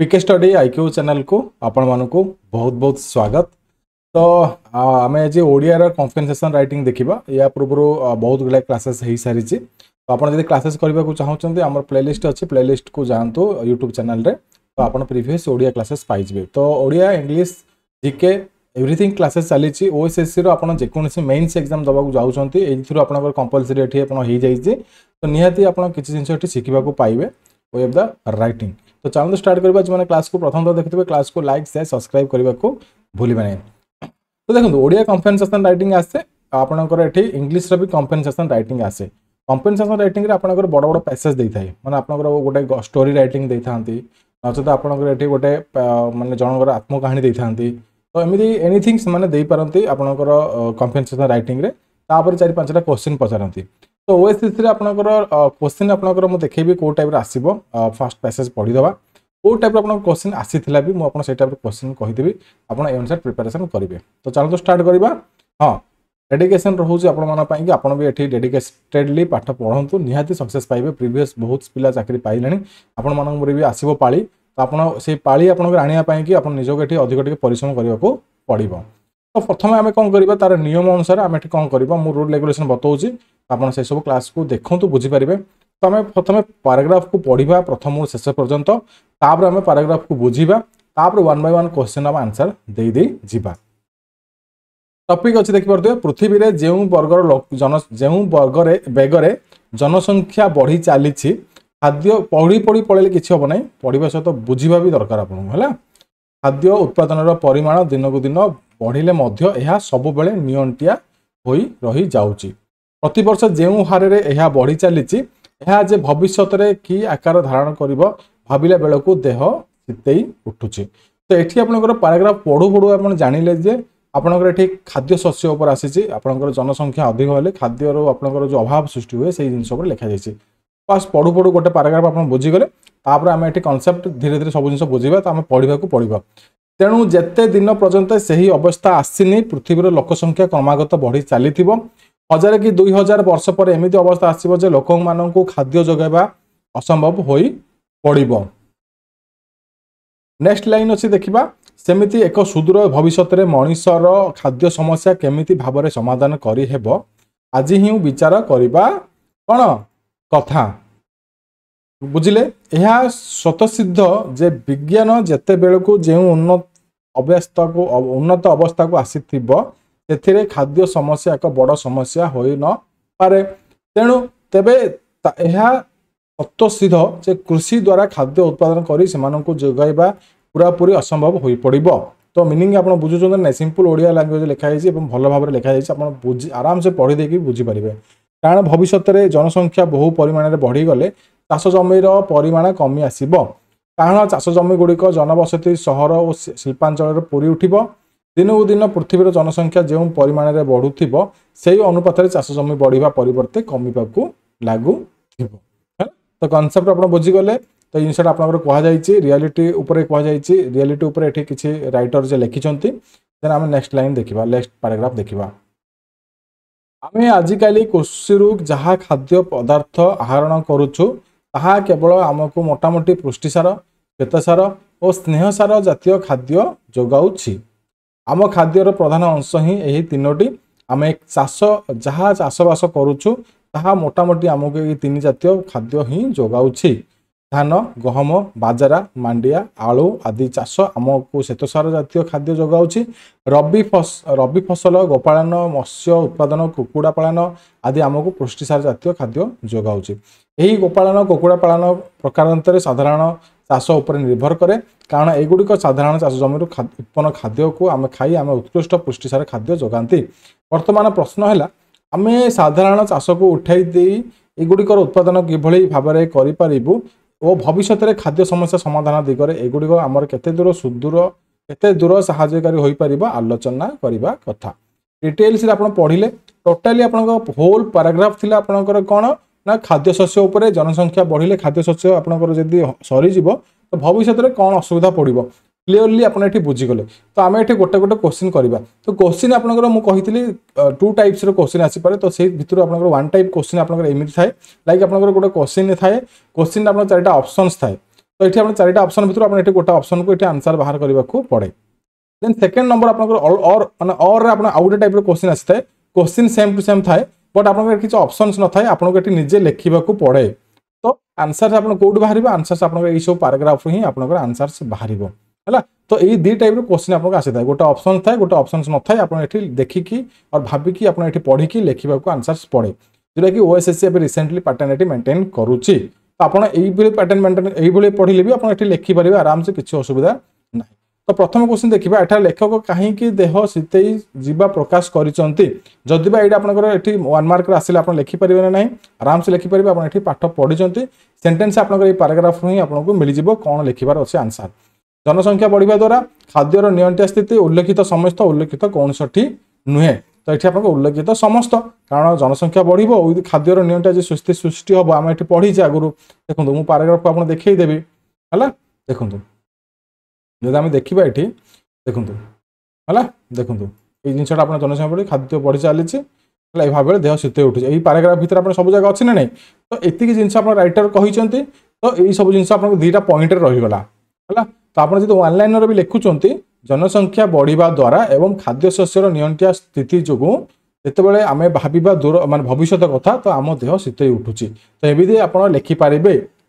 पीके study IQ channel को आपण मानकु बहुत बहुत स्वागत। तो आम आज ओडिया कॉम्पेनसेशन राइटिंग देखा या पूर्व बहुत गुड़ा क्लासेस हो सारी। तो आप क्लासेस करने को चाहते आम प्लेलिस्ट अच्छी प्लेलिस्ट को जातु यूट्यूब चैनल रे। तो आप प्रीवियस ओडिया क्लासेस पाइबे। तो Odia English GK everything classes चली ओएसएससी आप जेकोसी मेन्स एग्जाम दबाक जाऊँगी आप कंपलसरी ये तो निहाती आप किसी जिन शिखा पाइबे वे ऑफ द राइटिंग। तो चलो स्टार्ट करवा जो क्लास को प्रथम तो देखते क्लास को लाइक शेयर सब्सक्राइब करने को भूल नहीं। तो देखो ओडिया कॉम्पेनसेशन राइटिंग आसे आपंकर ये इंग्लिश भी कॉम्पेनसेशन राइटिंग आसे। कॉम्पेनसेशन राइटिंग आपंकर बड़ बड़ पैसेज दे थाए माने आपंकर गोटे स्टोरी राइटिंग दे था नचेत आपंकर ये गोटे माने जनकर आत्मकाहानी दे था। तो एमती एनीथिंग से दे पारती आपंकर कॉम्पेनसेशन राइटिंग रे तापर 4-5टा क्वेश्चन पचारती। तो ओएसएससी आपंकर क्वेश्चन आपंकर मुझे देखेबी कौ टाइप आसो फास्ट पैसेज पढ़ीदे कौ टाइप आप क्वेश्चन आसीला भी मुझे टाइप क्वेश्चन कहीदेवी आप अनुसार प्रिपेरेसन करेंगे। तो चलो तो स्टार्ट करवा। हाँ डेडिकेशन रोचे कि आपड़ भी ये डेडिकेटेडली पाठ पढ़ु निहाती सक्सेस पाइबे। प्रीवियस बहुत पिला चाकरी पाइले आपण मानक भी आसो पाली। तो आप से पाली आपंकर आने कि आप निजक ये अधिक परिश्रम करने को पड़ो। तो प्रथम आम कौन करवा तार नियम अनुसार आम ये कौन करवा मु रूल रेगुलेशन बताऊँगी आप से सब क्लास को देखूँ बुझीपारे। तो आम प्रथम पैराग्राफ को पढ़ा प्रथम शेष पर्यंत तापर आम पैराग्राफ को बुझा तापर 1 बाय 1 क्वेश्चन आम आंसर दे जीवा। टॉपिक अच्छे देखिए पृथ्वी रे जो वर्गर बेगरे जनसंख्या बढ़ी चली खाद्य पढ़ी पढ़ी पढ़े किसी हम ना पढ़ा सहित बुझा भी दरकार आपको है। खाद्य उत्पादन परिमाण दिन को दिन बढ़िले यह सब बेले नियंटिया हो रही जाऊँगी। प्रतिवर्ष जो हारे यह बढ़ी चली जे भविष्य में कि आकार धारण कर भाविला बेल को देह शीतई उठुची। तो ये आपंकर पैराग्राफ पढ़ू पढ़ू आप जानिले जे आपंकर ये खाद्य शस्य उपर आसी आपंकर जनसंख्या अधिक हेल्ले खाद्यर आपंकर जो अभाव सृष्टि हुए से जिन लिखा जाए। बस पढ़ू पढ़ू गोटे पैराग्राफ आप बुझीगले तापर आम ये कनसेप्ट धीरे धीरे सब जिन बुझा तो आम पढ़ा पड़ो। तेणु जेते दिन पर्यंत से अवस्था आसनी पृथ्वीर लोकसंख्या क्रमागत बढ़ी चली 1000 कि 2000 वर्ष पर एमती अवस्था आसो जे लोक मानू खाद्य जोगाइबा असंभव हो पड़ो। नेक्स्ट लाइन अच्छी देखा सेमिति एक सुदूर भविष्य में मनीषर खाद्य समस्या केमिति भाव समाधान करिहेब आज ही विचार करवा कौन कथा बुझिले। यह स्वतसिद्ध जे विज्ञान जेते बेलू जो उन्नत अवस्था को आसीथिबो से खाद्य समस्या एक बड़ समस्या हो न पारे। तेणु तेबे यह स्वतसिद्ध जे कृषि द्वारा खाद्य उत्पादन करी सेमानंकु जोगाइबा पूरा पूरी असंभव हो पड़ो। तो मीनिंग आप बुझुचंद ना सिंपल ओडिया लैंग्वेज लिखाई भल भाव में लिखाई आप आराम से पढ़ी देकी बुझीपारे। कारण भविष्य में जनसंख्या बहु परिमाण में बढ़ीगले चाष जमीर परिमाण कमी आसब कारण चाष जमी गुड़िक जनबसती सहर और शिल्पांचल पूरी उठब। दिनकू दिन पृथ्वीर जनसंख्या जो परिमाण में बढ़ुव से अनुपात चाष जमी बढ़िया परिवर्ते कमिबा लागू। तो कनसेप्ट आप बुझीगले। तो जिनसा आप कहुई रियलिटी उपर कहुई रियलिटी उपर ये किसी राइटर जे लिखिंट देन आम नेक्स्ट लाइन देखा नेक्स्ट पैराग्राफ देखा। आम आजिकल कृषि जहाँ खाद्य पदार्थ आहरण करुचु ताहा केवल आमको मोटामोटी पुष्टिसार श्वेतसार और स्नेहसार जातीय खाद्य जोगाउछि। आम खाद्यर प्रधान अंश ही यही तीनोटी आम चाष जहाँ चाषबास करुचु ताहा मोटामोटी आमको ये 3 जातीय खाद्य ही जोगाउछि। धान गहम बाजरा मांडिया आलू आदि चाष आमको श्वेतसार जातीय खाद्य जोगाउछि। रबी फसल गोपालन मत्स्य उत्पादन कुकुड़ा पालन आदि आमको पुष्टिसार जातीय खाद्य जोगाउछि। यही गोपालन कुकुड़ा पालन प्रकारांतर साधारण चाष उपर निर्भर करे कारण एगुड़िक साधारण चाष जमी उत्पन्न खाद्य को आम खाई आम उत्कृष्ट पुष्टिसार खाद्य जोगाती। वर्तमान प्रश्न है आम साधारण चाष को उठाई दे एगुड़िकर उत्पादन किभली भाव में करूँ और भविष्य में खाद्य समस्या समाधान दिगरे एगुड़िक आमर केते दूर सहायकारी हो पार आलोचना करने कथा। डिटेल्स आप पढ़िले टोटाली आप होल पैराग्राफ थी आपंकर कौन ना खाद्य शस्य उपर जनसंख्या बढ़िले खाद्य शस्य आपंकर जदि सरीज तो भविष्य में कौन असुविधा पड़ो क्लीयरली आप बुझीगले। तो आम ये गोटे गोटे क्वेश्चन करवा। तो क्वेश्चन आपंकर मुझे 2 टाइप्स क्वेश्चन आसीपे। तो से भितर आप 1 टाइप क्वेश्चन आपंकर एमती थाए लाइक आपंकर गोटे क्वेश्चन थाए क्वेश्चन आप 4टा ऑप्शंस थाए। तो ये आप चारिटा ऑप्शन भितर आप गोटे ऑप्शन को आंसर बाहर करने को पड़े। देन सेकेंड नंबर और माने और आप आउ गोटे टाइप क्वेश्चन आसी है, क्वेश्चन सेम टू सेम थाए बट आप किसी ऑप्शंस न थाए, आपको ये निजे लिखा पड़े। तो आंसर आप कौट बाहर आंसर आप सब पैराग्राफ ही आप आंसर बाहर है। तो ये दी टाइप क्वेश्चन आपको आसी था, गोटे ऑप्शन थाए गोटे ऑप्शन न थाए, आप देखिकी और भाविकी आप पढ़ी लिखा आंसर पड़े, जोटा कि ओएसएससी अभी रिसेंटली पैटर्न मेंटेन करुच्ची। तो आप पैटर्न मेंटेन ये पढ़ले भी आप लिखिपारे आराम से, किसी असुविधा ना। तो प्रथम क्वेश्चन देखा, एठार लेखक कहीं देह शीतई जीवा प्रकाश करिसंती, जदि बा एटा आपनकर एठी 1 मार्क रे आसिले आपण लिखि परिबे नाही, आराम से लिखि परिबे। आपण एठी पाठ पढिसंती, सेंटेंस आपनकर ए पैराग्राफ ही आपनको मिल जिवो कोन लिखिबार अछि आंसर। जनसंख्या बढ़िबा द्वारा खाद्यर नियंत्रण स्थिति उल्लेखित समस्त उल्लेखित कौनसठी नुहे। तो ये आपको उल्लेखित समस्त, कारण जनसंख्या बढ़िबो खाद्यर नियंत्रण जे सुस्थिति सृष्टि हम आम ये पढ़ीचे आगु। देखो मुझे पैराग्राफ को आप देखदेवी है, देखो जब आम देखा ये देखूँ है, देखूँ ये जिनसा आप जनसंख्या बढ़ी खाद्य बढ़ी चली भाव देह शीतल उठुचे, यही पैराग्राफ भीतर आप सब जगह अच्छी ना नहीं। तो ये जिन राइटर कहते, तो यही सब जिन आप दुईटा पॉइंट रहीगला है। तो आप जो वन लाइनर भी लिखुंट जनसंख्या बढ़िबा द्वारा एवं खाद्य शस्यर नियंत्रण स्थिति जो जितेबाला आम भाविबा दूर माने भविष्य कथा, तो आम देह शीतल उठुची। तो एमती आप लिखिपारे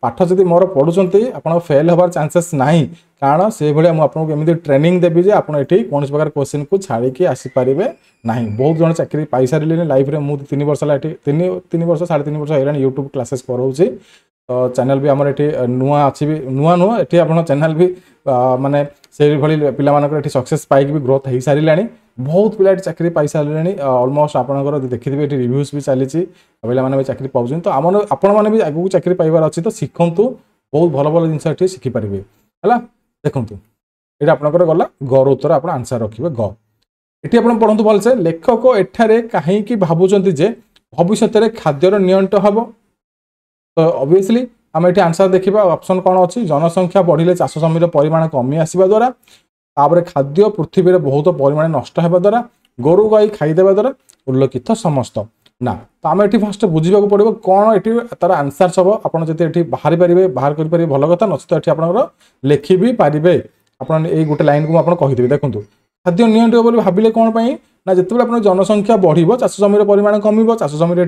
पाठ जब मोर पढ़ुंट आप फेल होबार चांसेस नहीं, कारण से भाई मुझे एमती ट्रेनिंग देवी आप कौन प्रकार क्वेश्चन को छाड़ी आसीपारे ना। बहुत जन चाकरी पाई सारे लाइफ में, मुझे 3 वर्ष है 3 वर्ष 3.5 वर्ष है यूट्यूब क्लासेस कराऊँगी। तो चैनल भी आमर ये नुआ अच्छी भी नुआ नुह ये आप चैनल भी माने से भाई पिला सक्सेस पाई भी ग्रोथ हो सारे, बहुत पिला चाकरी पाई सारे ऑलमोस्ट आपंकर देखिए ये रिव्यूज भी चली पे भी चाकरी पाँच। तो आपण भी आगू चाकरी पाइबार अच्छी, तो शिखु बहुत भल भल जिन शिखिपारे है। देखूँ ये आपंकर गला गर उत्तर आप आंसर रखिए ग। ये आप पढ़ु भलसे, लेखक एठारे कहीं भावुं जे भविष्य में खाद्यर नियंत्रण हम। तो ऑब्वियसली आम ये आंसर देखा ऑप्शन कौन अच्छी, जनसंख्या बढ़िले चाष जमीर परिमाण कमी आसवा द्वारा, तापर खाद्य पृथ्वी में बहुत परिमाण नष्ट होगा द्वारा, गोरु गाई खाईदेवा द्वारा, उल्लेखित समस्त ना। तो आम ये फास्ट बुझा पड़ो कौन ये तार आंसर सब आपड़ी बाहर पारे बाहर करें भल कथा, नचेत ये आप लिखि भी पारे। आप गोटे लाइन को आप कहीदेवी, देखूँ खाद्य नियंत्रण भाविले कौन पाई ना, जिते आप जनसंख्या बढ़ चाष जमीर परिमाण कम, चाष जमीर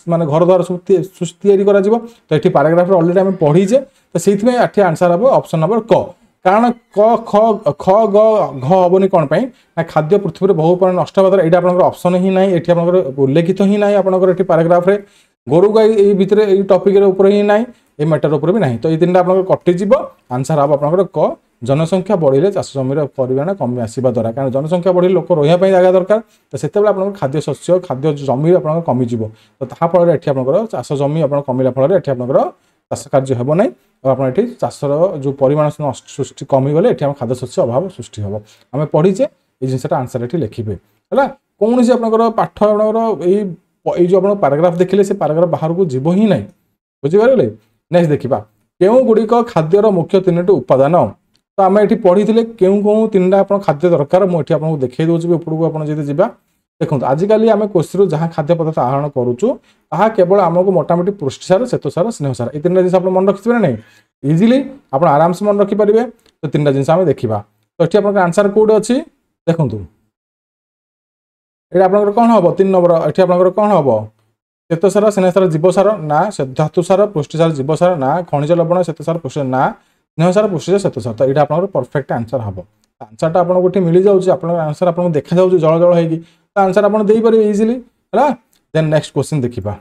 माने घर द्वार सब या तो ये पैराग्राफ अलरेडी आम पढ़ीचे। तो से आंसर हम ऑप्शन नंबर क, कारण क ख ख ग घ हेनी कौन पाई ना, खाद्य पृथ्वी में बहुत परिमाण नष्ट होगा द्वारा, यहाँ ऑप्शन ही ना, ये आप उल्लेखित ही ना आपंकर पैराग्राफ रे, गोरु गाई ये भितर ये टॉपिक ऊपर ही ना, ये मैटर ऊपर भी ना। तो ये 3टा आप कटिज, आंसर हम आपंकर क, जनसंख्या बढ़िले चाष जमीर परिमाण कमी आसवा द्वारा, कारण जनसंख्या बढ़ी लोक रही जगह दरकार, तो से खाद्य शस्य खाद्य जमी आप कमिज। तो ताफल ये आप चाष जमी आप कमिला फल ये आप चाष कार्य हे ना, और ये चाषर जो परिमाण सृष्टि कमिगले ये खाद्य शस्य अभाव सृष्टि हम। आम पढ़ीचे ये जिनसा आंसर ये लिखे है। कौन से आप पाठ ये जो आप पैराग्राफ देखिले से पैराग्राफ बाहर को जीव ही ना, बुझीपारे। नेक्स्ट देखा क्यों गुड़िक खाद्यर मुख्य 3टी उपादान। तो आम ये पढ़ी क्यों कौन 3टा आप खाद्य दरकार, मुझे आपको देखा दूसरी ऊपर को आप जा। देखो आजिकल आम कोशीर जहाँ खाद्य पदार्थ आहरण करुचु ताहा केवल आमको मोटामोटी पुष्टिसार श्वेतसार स्नेहसार ये 3टा जिन आप मन रखिथे ना, इजिली आप आराम से मन रखिपारे। तो 3टा जिन आम देखा, तो ये आप आंसर कौटे अच्छी देखूँ, ये आप कौन हम 3 नंबर, ये आप कौन हम श्वेतसार स्नेहसार जीवसार ना, धातुसार पुष्टिसार जीवसार ना, खनिज लवण श्वेतसार पुष्टिसार ना, स्नेहसार पुष्टिसार श्वेतसार। तो यहाँ आप परफेक्ट आंसर हम। आंसरटा आपको मिल जाऊँगी, आंसर आपको देखा जाऊँगी जल जल होगी, तो आंसर आप दे पारे इजिली है। देन नेक्स्ट क्वेश्चन देखा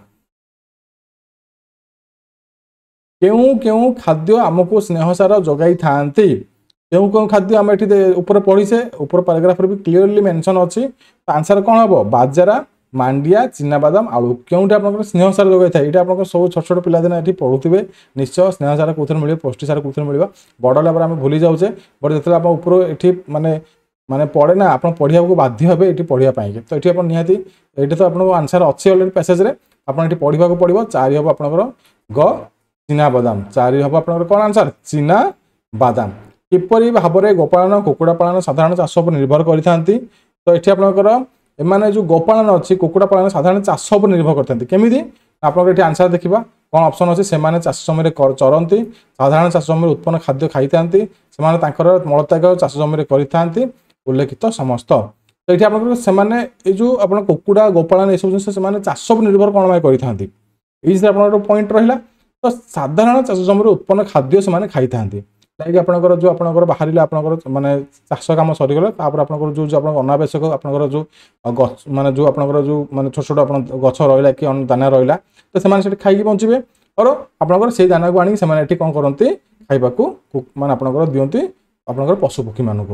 क्यों क्यों खाद्य आमको स्नेहसार जगाई थांती, क्यों क्यों खाद्य आम ये ऊपर पढ़ीसे ऊपर पैराग्राफ भी क्लीयरली मेंशन अच्छी। तो आंसर कौन हम बाजरा मांडिया चिनाबादाम आलू, क्योंटे आप स्नेहसार जगह था ये आप सब छोट छोट पिलादिन ये पढ़ुवे निश्चय स्नेहसार कौन मिले पुष्टिसार कौन मिले बड़ लेवल आम भूली जाऊे। बट जो आप ऊपर ये माने माने पढ़े ना आप पढ़ा को बाध्य हे ये पढ़ाई। तो ये आप निहाती ये तो आप आंसर अच्छी अलरेडी पैसेज रे आपड़ पढ़ा को पड़ो। 4 हम आपंकर ग चिनाबादाम, 4 हम आपंकर कौन आंसर चिनाबादाम। किपरि भाव में गोपालन कुकुड़ा पालन साधारण चाष पर निर्भर करते। तो ये आपंकर एमाने जो गोपालन अच्छी कुकुड़ा पालन साधारण चाष पर निर्भर करते केमी आप आंसर देखा कौन ऑप्शन अच्छे से चाष जमी चरती साधारण चाष जमी उत्पन्न खाद्य खाई था मलत्याग चाष जमी करते उल्लेखित समस्त तो ये आपने जो आप कुकुड़ा गोपालन ये सब जिन चाष निर्भर कौन करते आप पॉइंट रहा तो साधारण चाष जमी उत्पन्न खाद्य से खाई था लाइक आपंकर जो आपंकर बाहर आपंकर माने चाष कम सरीगला आपंकर जो अनावश्यक आपंकर जो माने जो आपंकर जो माने छोट छोट आप गछ रहा कि दाना रहा तो से खाई बचे और आपंकर से दाना को आनी कौन करते खाइबा माने आपंकर दियंती आपंकर पशुपक्षी मानक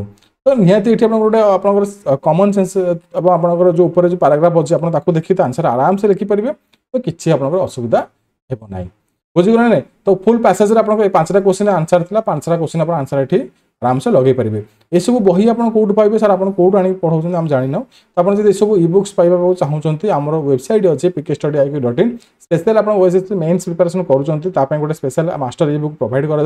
तो निहाती ये गोटे आपंकर कॉमन सेंस आपंकर जो ऊपर जो पैराग्राफ अच्छे आप देखिए तो आंसर आराम से लिखिपारे तो किसी आपंकर असुविधा हेब ना बुझीगला ना तो फुल पैसेज आप 5टा क्वेश्चन आंसर था 5टा क्वेश्चन आप आंसर ये आराम से लगे पारे ये सब बही आप कौट पाइबे सर आप कौट आनी पढ़ाऊँ आम जाना तो आप ये सब इ बुक्स पाइबा चाहते आम वेबसाइट अच्छे pkstudy.in स्पेशल आप मेन्स प्रिपरेशन करें गोटे स्पेशल मास्टर इ बुक प्रोवाइड कर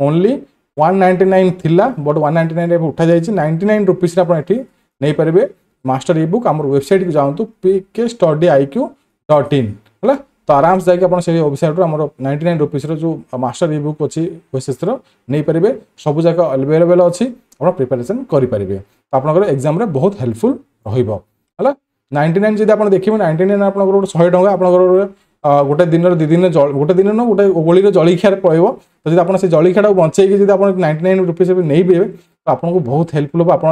ओनली 199 थिला बट 199 उठा जाए 99 रुपीस नहीं पारे मास्टर इ बुक आम वेबसाइट को जातु pkstudy.in है तो आराम से जाकर से वेबसाइट आम 99 रुपीस जो मास्टर इ बुक अच्छी विशेष नहीं पारे सब जगह अवेलेबल अच्छी आप प्रिपेरेसन करेंगे तो आपंकर एग्जाम बहुत हेल्पफुल रहा 99 जब आप देखिए 99 आप 100 टका आप गोटे दिन दी दिन गोटे दिन न गोटे ओगली जलिखिया पड़ो तो जब आप जलिखिया बचेगी जब आप 99 रुपीस नहीं पीबे तो आपको बहुत हेल्पफुल हम आप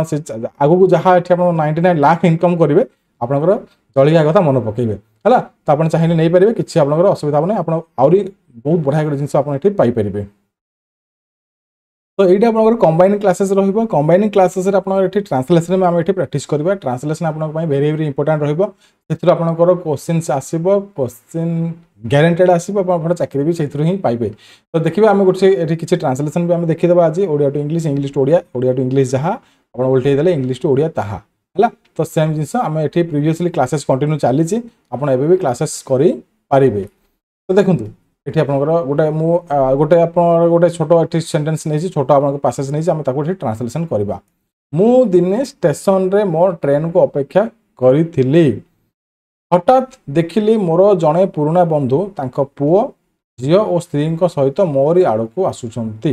आगू जहाँ ये 99 लाख इनकम करेंगे आपंकर जलिखिया कथा मन पकेबे है तो आप चाहिए नहीं पारे किसी आप असुविधा नहीं आप बहुत बढ़िया गोटे जिन पाइपर तो ये combine classes combining classes translation में आम ये प्राक्ट करवा ट्रांसलेशन आपंप वेरी वेरी इंपोर्टाट रहा क्वेश्चन आसो क्वेश्चन ग्यारंटेड आसो चाकरी भी से ही पाइबे तो देखिए आम गोटे किसी ट्रांसलेशन भी आम देखीदे आज Odia to English English to Odia Odia to English जहाँ आप उल्टे इंग्लिश टू ओडिया ताहा है तो सेम जिन आम ये प्रिवियसली क्लासेस कंटिन्यू चली आपड़ भी क्लासेस करें तो देखूँ ये आप गोटे गोटे आप गोटे छोट ये सेन्टेन्स नहीं छोट आप पासेज नहीं आम ट्रांसलेशन करवा मु दिने स्टेशन रे मोर ट्रेन को अपेक्षा करी हठात देखिली मोर जड़े पुराणा बंधु तांको पुओ झी और स्त्री सहित मोरी आड़ को आसुंच तो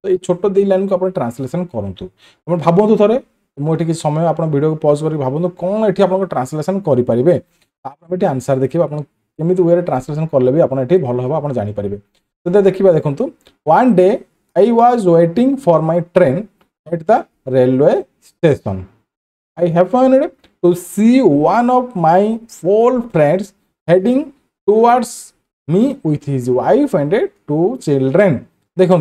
ये छोट दी लाइन को आप ट्रांसलेशन करूँ भावतु थे मुझे किसी समय आप वीडियो को पॉज कर भावतु कौन ये आप ट्रांसलेशन करेंगे आप आंसर देखिए आप केमी वे ट्रांसलेशन कले भी आप भल हम आप जापर तो देखिए देखो one day I was waiting for my train at the railway station I happened to see one of my four friends heading towards me with his wife and 2 children देखो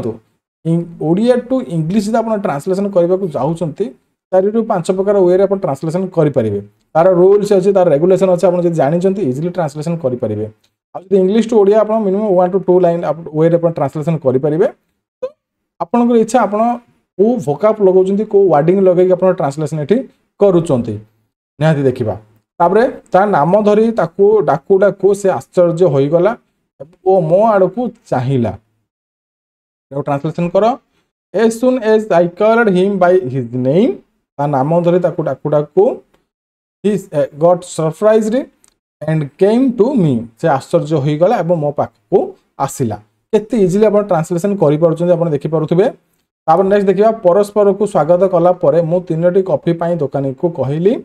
ओडिया टू इंग्लिश आप translation करने को चाहते 4 ରୁ 5 प्रकार वे आप translation करेंगे तार रूल्स अच्छे तार रेगुलेशन अच्छे आप जानते इजिली ट्रांसलेशन करेंगे आज इंग्लिश टू ओडिया आप minimum 1 to 2 line way translation करेंगे तो आपंकर इच्छा आप भोकाप लगे कौ वार्डिंग लगे आप ट्रांसलेशन ये करुँच निहाती देखा तापर नाम धरी डाकू डाकू से आश्चर्य होगला ओ मो आड़ को चाहिला ट्रांसलेशन कर as soon as I called him by his name ता नाम धरी डाकू डाकू he got surprised and came to me से आश्चर्य होगला और मो पाखक आसला केते इजिली आप ट्रांसलेशन कर देखिपे नेक्स्ट देखा परस्पर को स्वागत कला मु 3टी कॉफी पाई दुकानी को कहली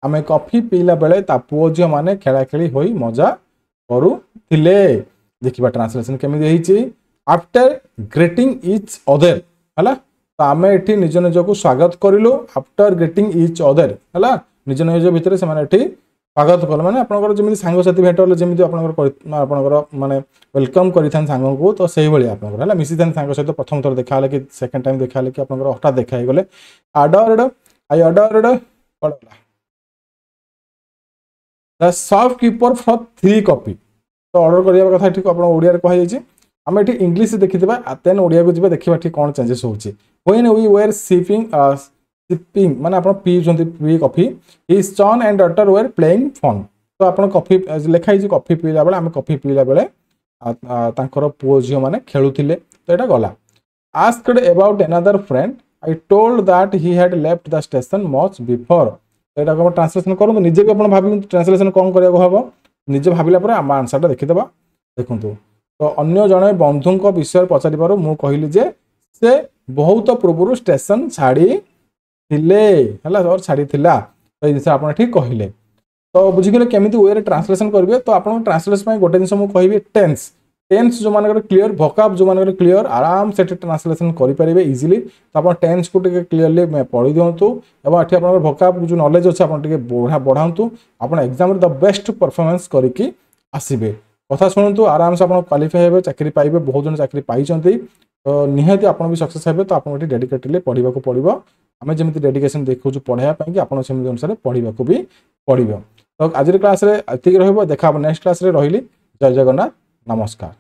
आमे कॉफी पीला बेले ता पुओ झियो माने खेला खेली होई मजा करुथिले देखिबा ट्रांसलेशन केमिति हेछि आफ्टर ग्रीटिंग ईच अदर हला तो आमे एठी निज निज को स्वागत करिलो आफ्टर ग्रीटिंग ईच अदर हला निज निज भितर से स्वागत कल मैंने आपंकर जमी सांगसाथी भेट हेल्ले जमी आपंकर माने वेलकम करें सांग को तो से भाई आप मिसी था सांग सहित प्रथम थर देखा कि सेकेंड टाइम देखा कि आप हठात देखा गले ordered I ordered the shopkeeper for 3 copy तो ऑर्डर करने कथा ठीक आप ओडिया कहुई आम ये इंग्लिश देखीबा देन ओडिया को जी देखा ठीक कौन चेंजेस होची व्हेन वी वेर सिपिंग माने आप पी coffee his son and daughter were playing phone तो आप कॉफी लिखाई कॉफी पीला बेले आम कॉफी पीला बेले पुओ झील मैंने खेलुले तो यहाँ गला asked about another friend I told that he had left the station much before तो यहाँ ट्रांसलेशन करूँ निजे भी आप भाव ट्रांसलेशन कौन करने निजे भाविला आम आंसर देखीदे देखूँ तो अन्य जड़े बंधु विषय पचार मु कहली जे से बहुत पूर्व स्टेशन छाड़ी और छाड़ी तो ये जिन आप ठीक कहले तो बुझीगले केमी वे ट्रांसलेसन करेंगे तो आप ट्रांसलेसन गोटे जिन मुझे कहि टेन्स टेन्स जो मानकर क्लीयर भोकाब जो मानकर क्लीयर आराम से ट्रांसलेसन करेंगे इजिली तो आप टेन्स को क्लीयरली पढ़ी दिंतु और ये आप भोकाब जो नॉलेज अच्छे आप बढ़ातु आप एग्जाम द बेस्ट परफॉर्मेंस करके आसबे कथा शुणु आराम से आप क्वालिफाई हे चाकरी पाइबे बहुत जन चाकरी पाई तो निहाती आप भी सक्सेस हे तो आपको डेडिकेटली पढ़ा पड़ो आम जमी डेडिकेशन देखो पढ़ाई आप अनुसार पढ़ा भी पड़ो तो आज क्लास रे देखा नेक्स्ट क्लास रे रही जय जगन्नाथ नमस्कार।